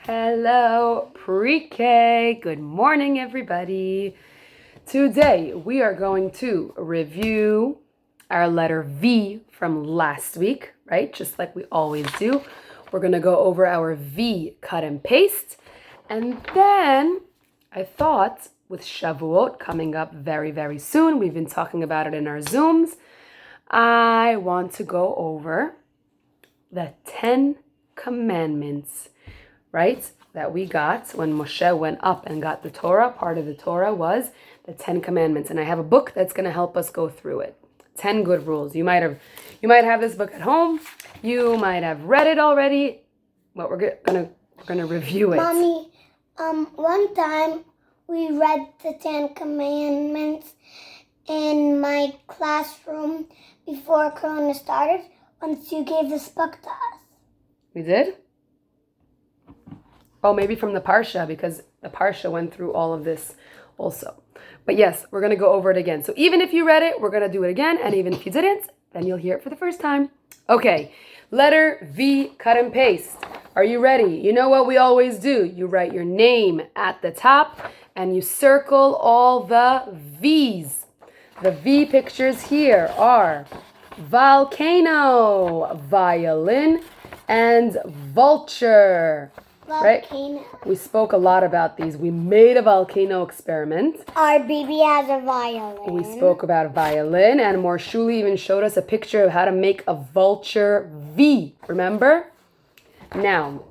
Hello, pre-K. Good morning, everybody. Today, we are going to review our letter V from last week, right? Just like we always do. We're going to go over our V cut and paste. And then I thought with Shavuot coming up very, very soon, we've been talking about it in our Zooms, I want to go over the 10 commandments, right, that we got when Moshe went up and got the Torah. Part of the Torah was the 10 commandments, and I have a book that's going to help us go through it. 10 good rules. You might have this book at home. You might have read it already, but we're gonna review it. Mommy, one time we read the 10 commandments in my classroom before Corona started. Once you gave this book to us. We did? Oh, maybe from the Parsha, because the Parsha went through all of this also. But yes, we're going to go over it again. So even if you read it, we're going to do it again. And even if you didn't, then you'll hear it for the first time. Okay, letter V, cut and paste. Are you ready? You know what we always do. You write your name at the top and you circle all the V's. The V pictures here are volcano, violin, and vulture. Volcano. Right? We spoke a lot about these. We made a volcano experiment. Our baby has a violin. We spoke about violin, and Morshuli even showed us a picture of how to make a vulture V. Remember? Now,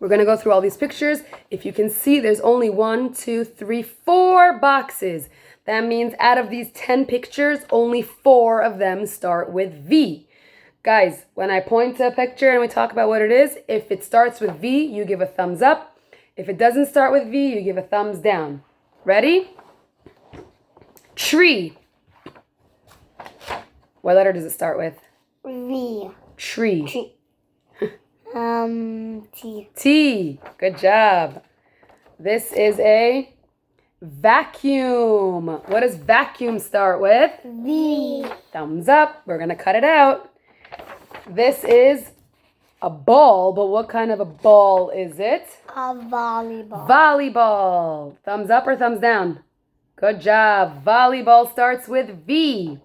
we're going to go through all these pictures. If you can see, there's only 4 boxes. That means out of these 10 pictures, only 4 of them start with V. Guys, when I point to a picture and we talk about what it is, if it starts with V, you give a thumbs up. If it doesn't start with V, you give a thumbs down. Ready? Tree. What letter does it start with? V. Tree. T. T. Good job. This is a vacuum. What does vacuum start with? V. Thumbs up. We're going to cut it out. This is a ball, but what kind of a ball is it? A volleyball. Volleyball. Thumbs up or thumbs down? Good job. Volleyball starts with V.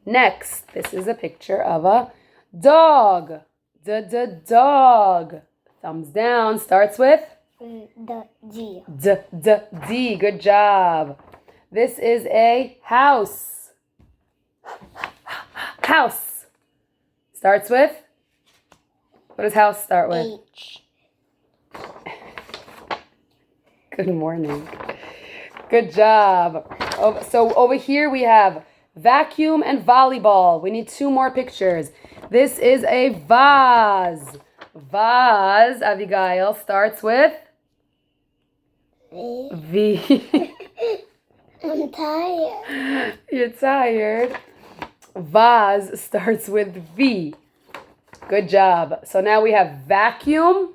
Next, this is a picture of a dog. Dog. Thumbs down starts with? The G. D. Good job. This is a house. House. Starts with? What does house start with? H. Good morning. Good job. So over here we have vacuum and volleyball. We need 2 more pictures. This is a vase. Vase, Abigail, starts with? V. I'm tired. You're tired. Vase starts with V. Good job. So now we have vacuum,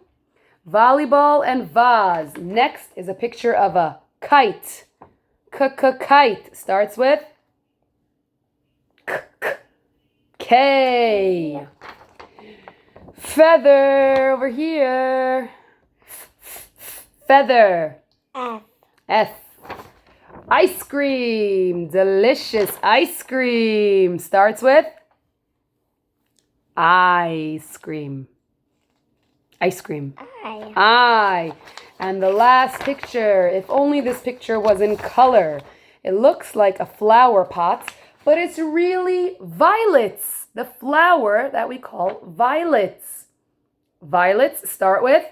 volleyball, and vase. Next is a picture of a kite. Kite starts with K. Feather over here. Feather. F. Ice cream. Delicious ice cream. Starts with ice cream. Ice cream. I. And the last picture, if only this picture was in color. It looks like a flower pot, but it's really violets. The flower that we call violets. Violets start with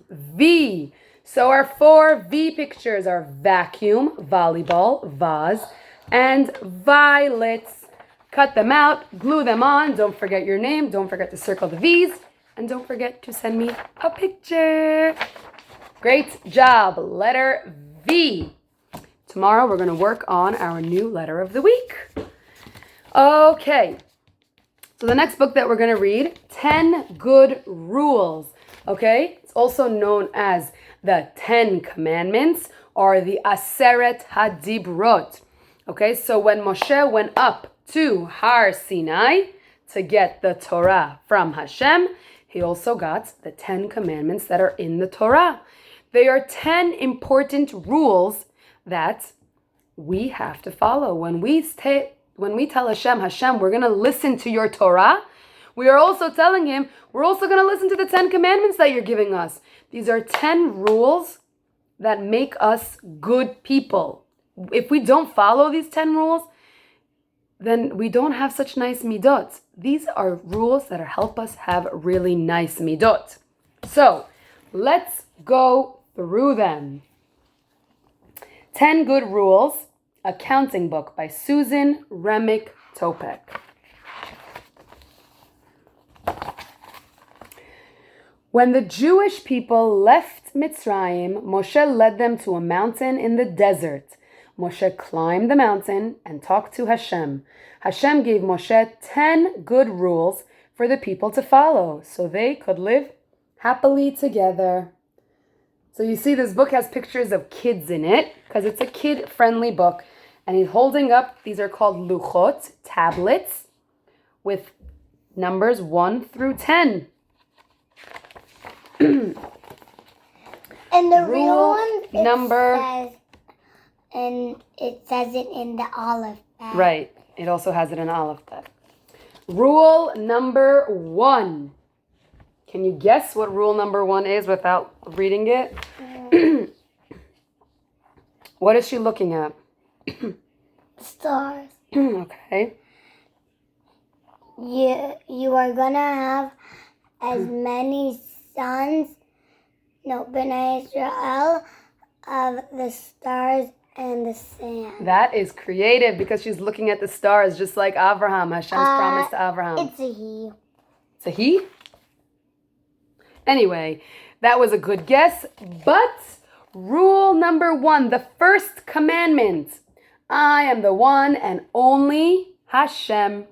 V. So our 4 V pictures are vacuum, volleyball, vase, and violets. Cut them out, glue them on. Don't forget your name. Don't forget to circle the V's. And don't forget to send me a picture. Great job. Letter V. Tomorrow we're going to work on our new letter of the week. Okay. So the next book that we're going to read, 10 Good Rules. Okay? It's also known as the 10 Commandments or the Aseret HaDibrot. Okay, so when Moshe went up to Har Sinai to get the Torah from Hashem, he also got the 10 commandments that are in the Torah. They are 10 important rules that we have to follow. When we tell Hashem, we're going to listen to your Torah, we are also telling him, we're also going to listen to the 10 commandments that you're giving us. These are 10 rules that make us good people. If we don't follow these 10 rules, then we don't have such nice midot. These are rules that help us have really nice midot. So, let's go through them. 10 Good Rules, a counting book by Susan Remick Topek. When the Jewish people left Mitzrayim, Moshe led them to a mountain in the desert. Moshe climbed the mountain and talked to Hashem. Hashem gave Moshe 10 good rules for the people to follow so they could live happily together. So you see this book has pictures of kids in it because it's a kid-friendly book. And he's holding up, these are called luchot, tablets, with numbers 1 through 10. And the real Rule one, number... it says it in the olive bag. Right. It also has it in olive bag. Rule number 1. Can you guess what rule number 1 is without reading it? What is she looking at? Stars. Okay. You are gonna have as many sons, Bnei Israel, of the stars and the sand. That is creative because she's looking at the stars just like Abraham. Hashem's promise to Abraham. It's a he. It's a he? Anyway, that was a good guess. But rule number 1, the first commandment. I am the one and only Hashem.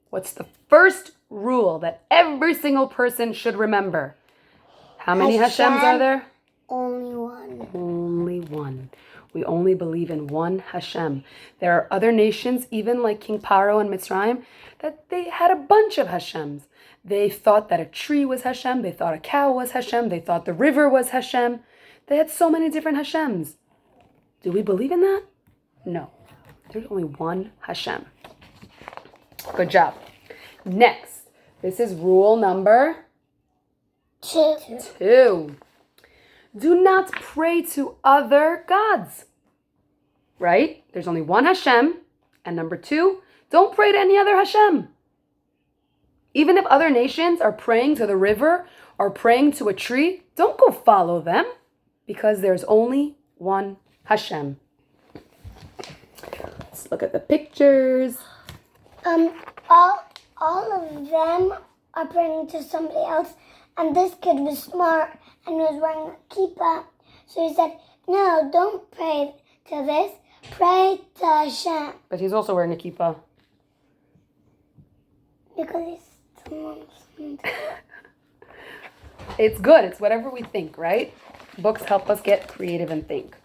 What's the first rule that every single person should remember? How many Hashems are there? Only one. Only one. We only believe in one Hashem. There are other nations, even like King Paro and Mitzrayim, that they had a bunch of Hashems. They thought that a tree was Hashem. They thought a cow was Hashem. They thought the river was Hashem. They had so many different Hashems. Do we believe in that? No. There's only one Hashem. Good job. Next, this is rule number 2. Do not pray to other gods. Right? There's only one Hashem. And number 2, don't pray to any other Hashem. Even if other nations are praying to the river or praying to a tree, don't go follow them because there's only one Hashem. Let's look at the pictures. All of them are praying to somebody else, and this kid was smart and was wearing a kippah. So he said, no, don't pray to this, pray to Hashem. But he's also wearing a kippah. Because he's Muslim. It's good. It's whatever we think, right? Books help us get creative and think.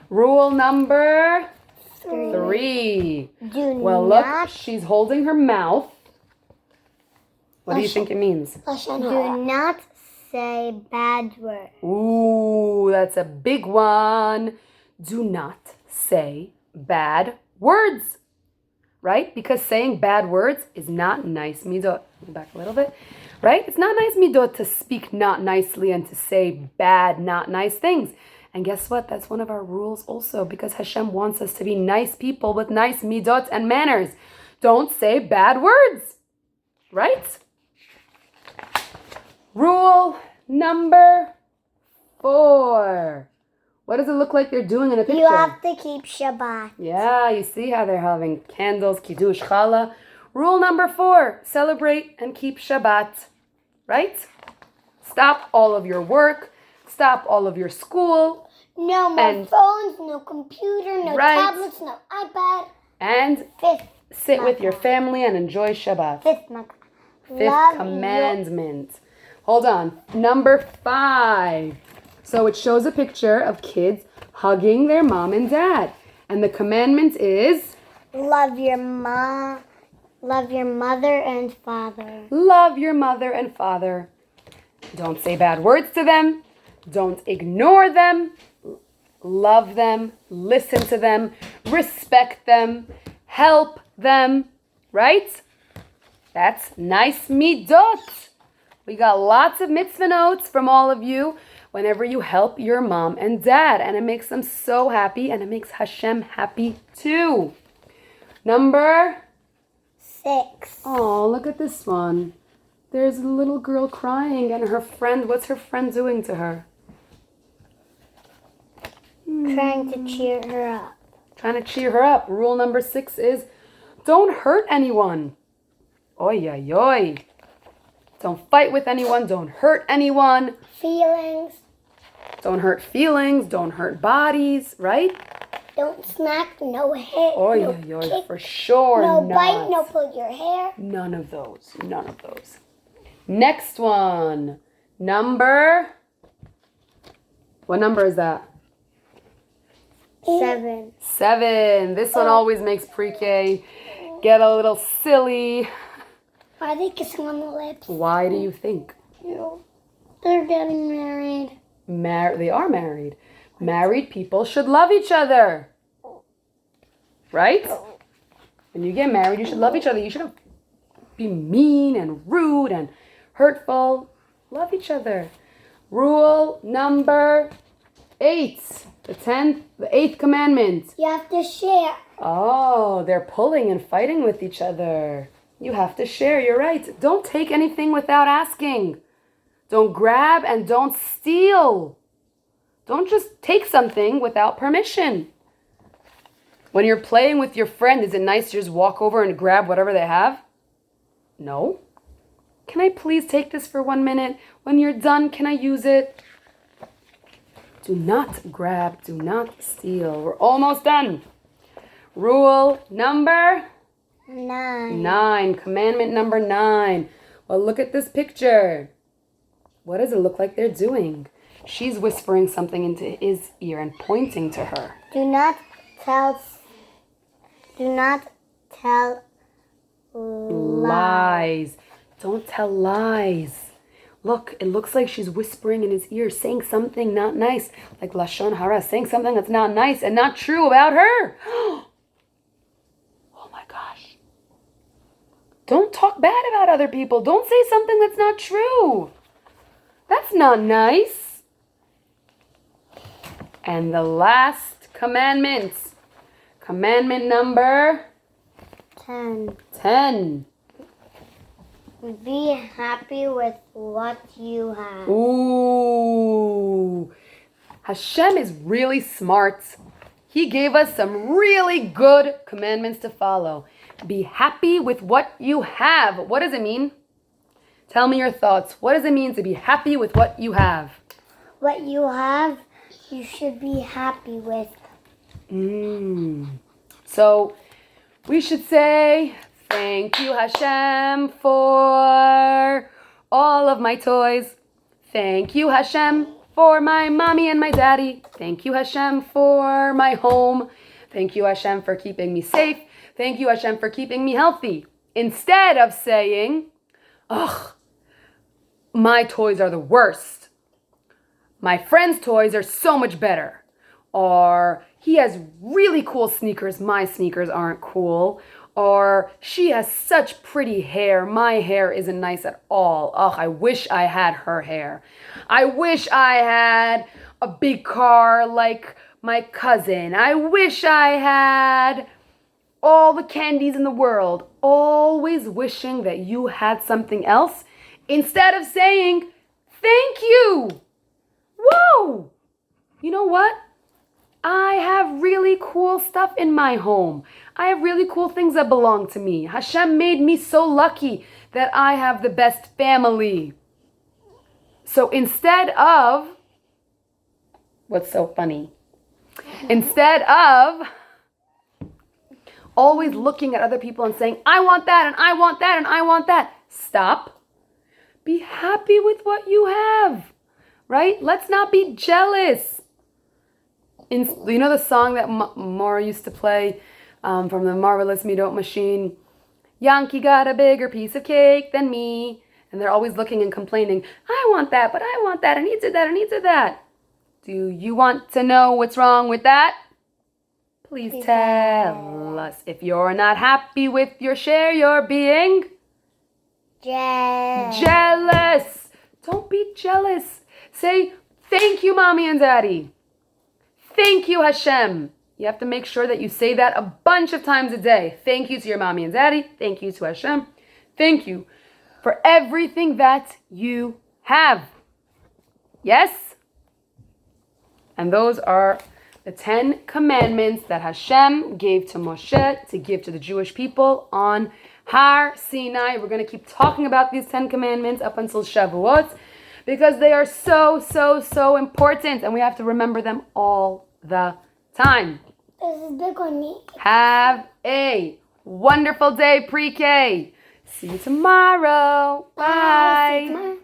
Rule number 3. Well, look, she's holding her mouth. What do you think it means? Do not say bad words. Ooh, that's a big one. Do not say bad words. Right? Because saying bad words is not nice midot. Back a little bit. Right? It's not nice midot to speak not nicely and to say bad, not nice things. And guess what? That's one of our rules also, because Hashem wants us to be nice people with nice midot and manners. Don't say bad words. Right? Rule number 4. What does it look like they're doing in a picture? You have to keep Shabbat. Yeah, you see how they're having candles, kiddush, challah. Rule number 4, celebrate and keep Shabbat. Right? Stop all of your work. Stop all of your school. No more phones, no computer, no tablets, no iPad. And sit with your family and enjoy Shabbat. Fifth commandment. Hold on. Number 5. So it shows a picture of kids hugging their mom and dad. And the commandment is? Love your mom Love your mother and father. Love your mother and father. Don't say bad words to them. Don't ignore them. Love them. Listen to them. Respect them. Help them. Right? That's nice midot. We got lots of mitzvah notes from all of you whenever you help your mom and dad. And it makes them so happy, and it makes Hashem happy too. Number 6. Oh, look at this one. There's a little girl crying, and her friend, what's her friend doing to her? Trying to cheer her up. Trying to cheer her up. Rule number 6 is don't hurt anyone. Oy, oy, oy. Don't fight with anyone. Don't hurt anyone. Feelings. Don't hurt feelings. Don't hurt bodies, right? Don't smack, no hit, Oy, no oy, oy, kick, for sure no not. bite, no pull your hair. None of those. None of those. Next one. Number. What number is that? 7. 7. This one always makes pre-K get a little silly. Why are they kissing on the lips? Why do you think? They're getting married. They are married. Married people should love each other. Right? When you get married, you should love each other. You shouldn't be mean and rude and hurtful. Love each other. Rule number 8. The 8th commandment. You have to share. Oh, they're pulling and fighting with each other. You have to share, you're right. Don't take anything without asking. Don't grab and don't steal. Don't just take something without permission. When you're playing with your friend, is it nice to just walk over and grab whatever they have? No. Can I please take this for 1 minute? When you're done, can I use it? Do not grab, do not steal. We're almost done. Rule number 9. Commandment number 9. Well, look at this picture. What does it look like they're doing? She's whispering something into his ear and pointing to her. Do not tell Lies. Don't tell lies. Look, it looks like she's whispering in his ear, saying something not nice, like Lashon Hara, saying something that's not nice and not true about her. Oh my gosh. Don't talk bad about other people. Don't say something that's not true. That's not nice. And the last commandment. Commandment number 10. Be happy with what you have. Ooh. Hashem is really smart. He gave us some really good commandments to follow. Be happy with what you have. What does it mean? Tell me your thoughts. What does it mean to be happy with what you have? What you have, you should be happy with. So we should say, thank you, Hashem, for all of my toys. Thank you, Hashem, for my mommy and my daddy. Thank you, Hashem, for my home. Thank you, Hashem, for keeping me safe. Thank you, Hashem, for keeping me healthy. Instead of saying, ugh, my toys are the worst. My friend's toys are so much better. Or he has really cool sneakers. My sneakers aren't cool. Or she has such pretty hair. My hair isn't nice at all. Ugh, I wish I had her hair. I wish I had a big car like my cousin. I wish I had all the candies in the world. Always wishing that you had something else instead of saying, thank you. Whoa! You know what? I have really cool stuff in my home. I have really cool things that belong to me. Hashem made me so lucky that I have the best family. So instead of, what's so funny? Instead of always looking at other people and saying, I want that and I want that and I want that. Stop. Be happy with what you have, right? Let's not be jealous. You know the song that Mara used to play from the Marvelous Midot Machine? Yankee got a bigger piece of cake than me. And they're always looking and complaining, I want that, but I want that, and he did that, and he did that. Do you want to know what's wrong with that? Please tell us. If you're not happy with your share, you're being jealous. Don't be jealous. Say, thank you, Mommy and Daddy. Thank you, Hashem. You have to make sure that you say that a bunch of times a day. Thank you to your Mommy and Daddy. Thank you to Hashem. Thank you for everything that you have. Yes? And those are the 10 commandments that Hashem gave to Moshe to give to the Jewish people on Har Sinai. We're going to keep talking about these 10 commandments up until Shavuot because they are so, so, so important and we have to remember them all the time. This is big on me. Have a wonderful day, pre-K. See you tomorrow. Bye. See you tomorrow.